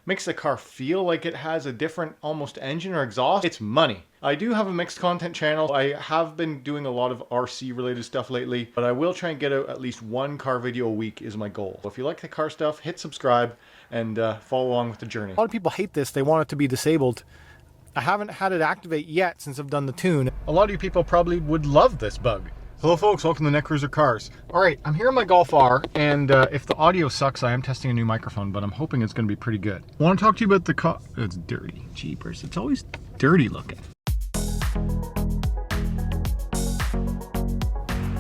makes the car feel like it has a different almost engine or exhaust. It's money. I do have a mixed content channel. I have been doing a lot of RC related stuff lately, but I will try and get out at least one car video a week is my goal. So if you like the car stuff, hit subscribe and follow along with the journey. A lot of people hate this. They want it to be disabled. I haven't had it activate yet since I've done the tune. A lot of you people probably would love this bug. Hello folks, welcome to Netcruzer Cars. Alright, I'm here in my Golf R, and if the audio sucks, I am testing a new microphone, but I'm hoping it's going to be pretty good. I want to talk to you about the it's dirty. Jeepers, it's always dirty looking.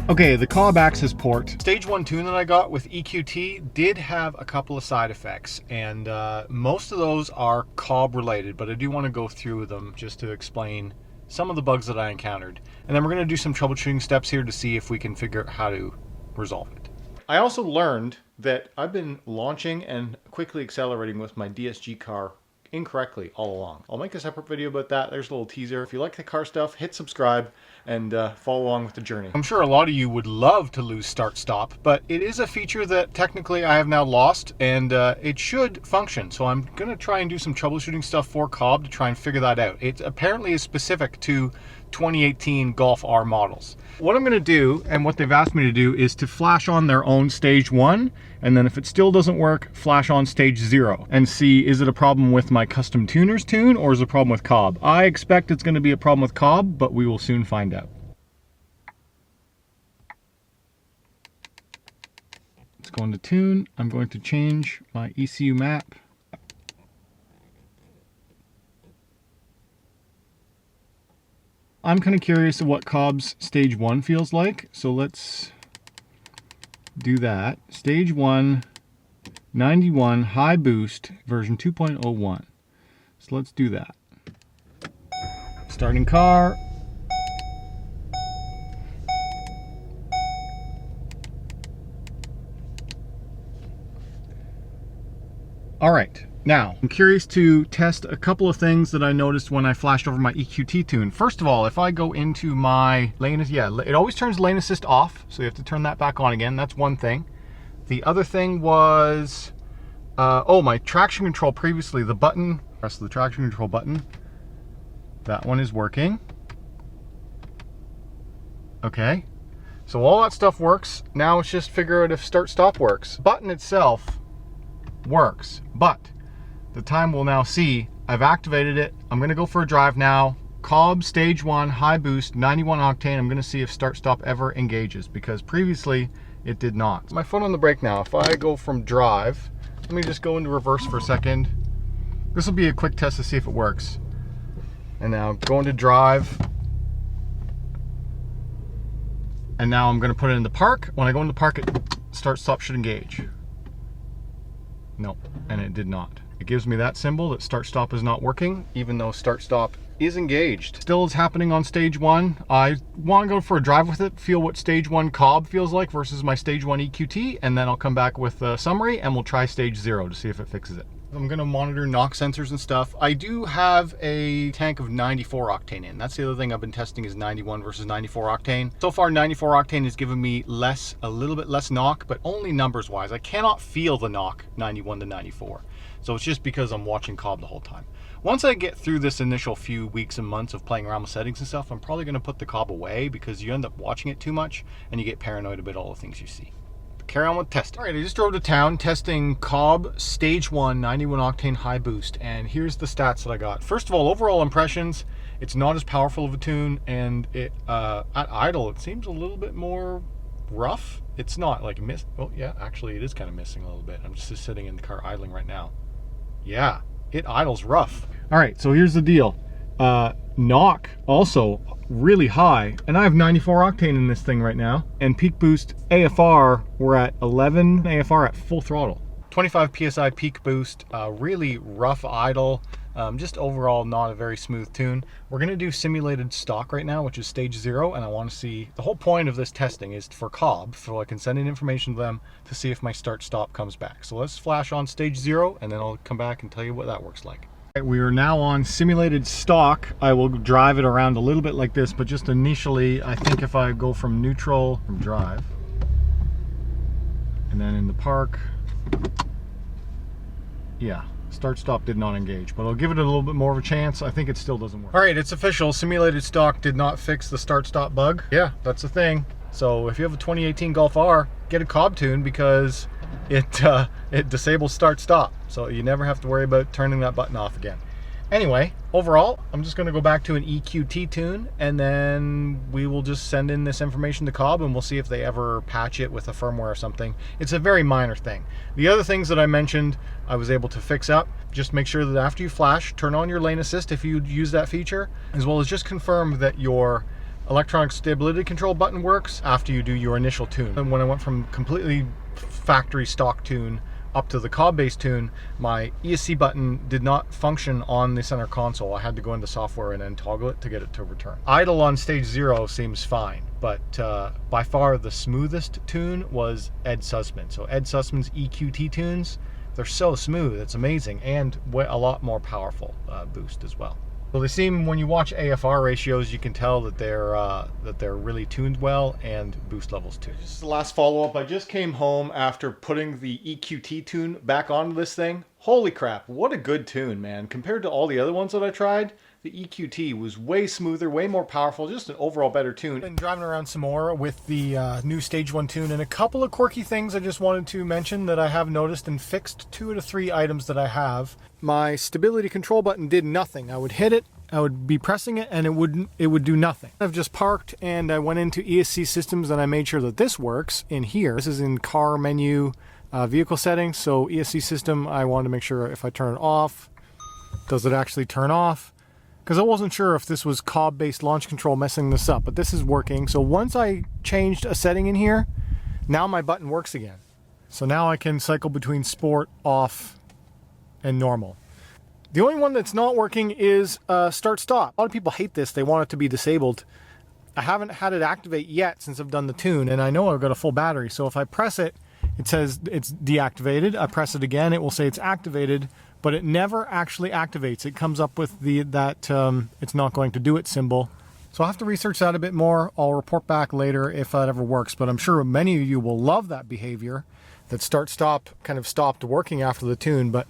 Okay, the COBB AccessPort Stage 1 tune that I got with EQT did have a couple of side effects, and most of those are COBB related, but I do want to go through them just to explain some of the bugs that I encountered. And then we're going to do some troubleshooting steps here to see if we can figure out how to resolve it. I also learned that I've been launching and quickly accelerating with my DSG car incorrectly all along. I'll make a separate video about that. There's a little teaser. If you like the car stuff, hit subscribe and follow along with the journey. I'm sure a lot of you would love to lose start stop, but it is a feature that technically I have now lost, and it should function. So I'm going to try and do some troubleshooting stuff for COBB to try and figure that out. It apparently is specific to 2018 Golf R models. What I'm going to do, and what they've asked me to do, is to flash on their own Stage 1, and then if it still doesn't work, flash on Stage 0 and see, is it a problem with my custom tuner's tune or is it a problem with COBB? I expect it's going to be a problem with COBB, but we will soon find out. Let's go into tune. I'm going to change my ECU map. I'm kind of curious of what COBB's Stage 1 feels like, so let's do that. Stage 1, 91, high boost, version 2.01. So let's do that. Starting car. All right. Now, I'm curious to test a couple of things that I noticed when I flashed over my EQT tune. First of all, if I go into my lane, it always turns lane assist off, so you have to turn that back on again. That's one thing. The other thing was, my traction control previously, the button, press the traction control button. That one is working. Okay. So all that stuff works. Now it's just figure out if start stop works. The button itself works, but the time we'll now see, I've activated it. I'm gonna go for a drive now. COBB Stage 1, high boost, 91 octane. I'm gonna see if start stop ever engages, because previously it did not. My foot on the brake now. If I go from drive, let me just go into reverse for a second. This will be a quick test to see if it works. And now go into drive. And now I'm gonna put it into park. When I go into park, it start stop should engage. Nope, and it did not. It gives me that symbol that start stop is not working, even though start stop is engaged. Still is happening on Stage 1. I want to go for a drive with it, feel what Stage 1 COBB feels like versus my Stage 1 EQT, and then I'll come back with a summary and we'll try Stage 0 to see if it fixes it. I'm going to monitor knock sensors and stuff. I do have a tank of 94 octane in. That's the other thing I've been testing is 91 versus 94 octane. So far 94 octane has given me a little bit less knock, but only numbers wise. I cannot feel the knock 91 to 94. So it's just because I'm watching COBB the whole time. Once I get through this initial few weeks and months of playing around with settings and stuff, I'm probably going to put the COBB away because you end up watching it too much and you get paranoid about all the things you see. Carry on with testing. All right, I just drove to town testing COBB Stage 1 91 octane high boost, and here's the stats that I got. First of all, overall impressions, it's not as powerful of a tune, and it at idle it seems a little bit more rough. It's not like oh yeah, actually it is kind of missing a little bit. I'm just sitting in the car idling right now. Yeah, it idles rough. All right, so here's the deal. Knock also really high, and I have 94 octane in this thing right now, and peak boost AFR, we're at 11 AFR at full throttle. 25 psi peak boost, really rough idle, just overall not a very smooth tune. We're going to do simulated stock right now, which is Stage 0, and I want to see, the whole point of this testing is for COBB, so I can send in information to them to see if my start stop comes back. So let's flash on Stage 0, and then I'll come back and tell you what that works like. We are now on simulated stock. I will drive it around a little bit like this, but just initially, I think if I go from neutral, from drive, and then in the park, yeah, Start stop did not engage, but I'll give it a little bit more of a chance. I think it still doesn't work. All right, it's official. Simulated stock did not fix the start stop bug. Yeah, that's the thing. So if you have a 2018 Golf R, get a COBB tune because it disables start stop. So you never have to worry about turning that button off again. Anyway, overall, I'm just going to go back to an EQT tune, and then we will just send in this information to COBB, and we'll see if they ever patch it with a firmware or something. It's a very minor thing. The other things that I mentioned, I was able to fix up. Just make sure that after you flash, turn on your lane assist if you use that feature, as well as just confirm that your electronic stability control button works after you do your initial tune. And when I went from completely factory stock tune up to the COBB-based tune, my ESC button did not function on the center console. I had to go into software and then toggle it to get it to return. Idle on stage 0 seems fine, but by far the smoothest tune was Ed Sussman. So Ed Sussman's EQT tunes, they're so smooth, it's amazing, and a lot more powerful boost as well. So they seem, when you watch AFR ratios, you can tell that they're really tuned well, and boost levels too. Just the last follow-up, I just came home after putting the EQT tune back onto this thing. Holy crap, what a good tune, man. Compared to all the other ones that I tried, the EQT was way smoother, way more powerful, just an overall better tune. Been driving around some more with the new Stage 1 tune, and a couple of quirky things I just wanted to mention that I have noticed and fixed. 2 out of 3 items that I have. My stability control button did nothing. I would hit it, I would be pressing it, and it would do nothing. I've just parked and I went into ESC systems and I made sure that this works in here. This is in car menu vehicle settings. So ESC system, I wanted to make sure if I turn it off, does it actually turn off? Because I wasn't sure if this was COBB-based launch control messing this up, but this is working. So once I changed a setting in here, now my button works again. So now I can cycle between sport, off, and normal. The only one that's not working is start stop. A lot of people hate this. They want it to be disabled. I haven't had it activate yet since I've done the tune, and I know I've got a full battery. So if I press it, it says it's deactivated. I press it again, it will say it's activated, but it never actually activates. It comes up with that it's not going to do it symbol. So I'll have to research that a bit more. I'll report back later if that ever works, but I'm sure many of you will love that behavior, that start stop kind of stopped working after the tune. But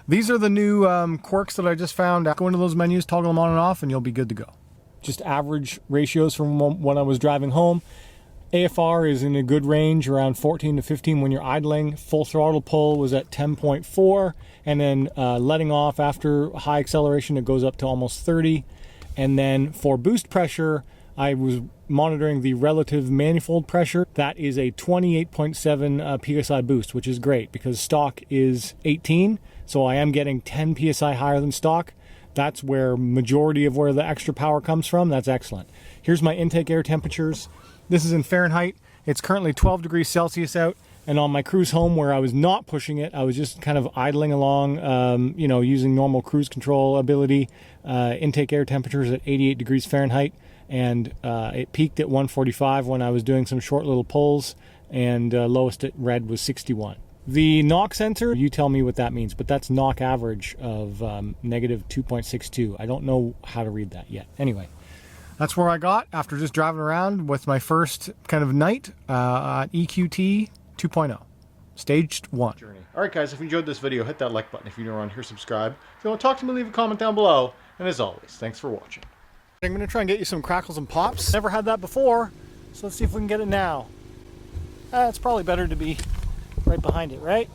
these are the new quirks that I just found. Go into those menus, toggle them on and off, and you'll be good to go. Just average ratios from when I was driving home. AFR is in a good range, around 14 to 15 when you're idling. Full throttle pull was at 10.4, and then letting off after high acceleration, it goes up to almost 30. And then for boost pressure, I was monitoring the relative manifold pressure. That is a 28.7 PSI boost, which is great because stock is 18. So I am getting 10 PSI higher than stock. That's where majority of where the extra power comes from. That's excellent. Here's my intake air temperatures. This is in Fahrenheit. It's currently 12 degrees Celsius out. And on my cruise home where I was not pushing it, I was just kind of idling along, using normal cruise control ability. Intake air temperatures at 88 degrees Fahrenheit. And it peaked at 145 when I was doing some short little pulls. And lowest it read was 61. The knock sensor, you tell me what that means, but that's knock average of negative 2.62. I don't know how to read that yet. Anyway, that's where I got after just driving around with my first kind of night at EQT 2.0, Stage 1. All right, guys, if you enjoyed this video, hit that like button. If you're new around here, subscribe. If you want to talk to me, leave a comment down below. And as always, thanks for watching. I'm going to try and get you some crackles and pops. Never had that before, so let's see if we can get it now. It's probably better to be right behind it, right?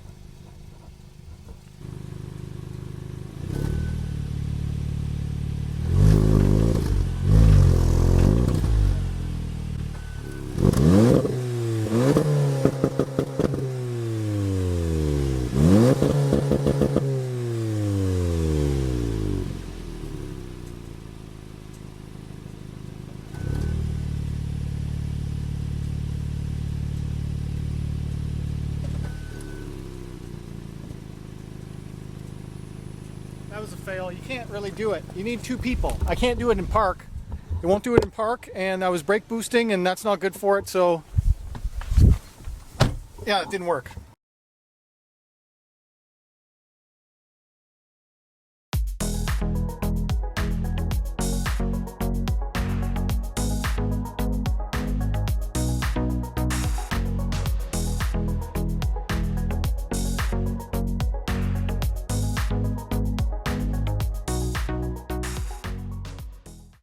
That was a fail. You can't really do it. You need 2 people. I can't do it in park. It won't do it in park, and I was brake boosting, and that's not good for it, so yeah, it didn't work.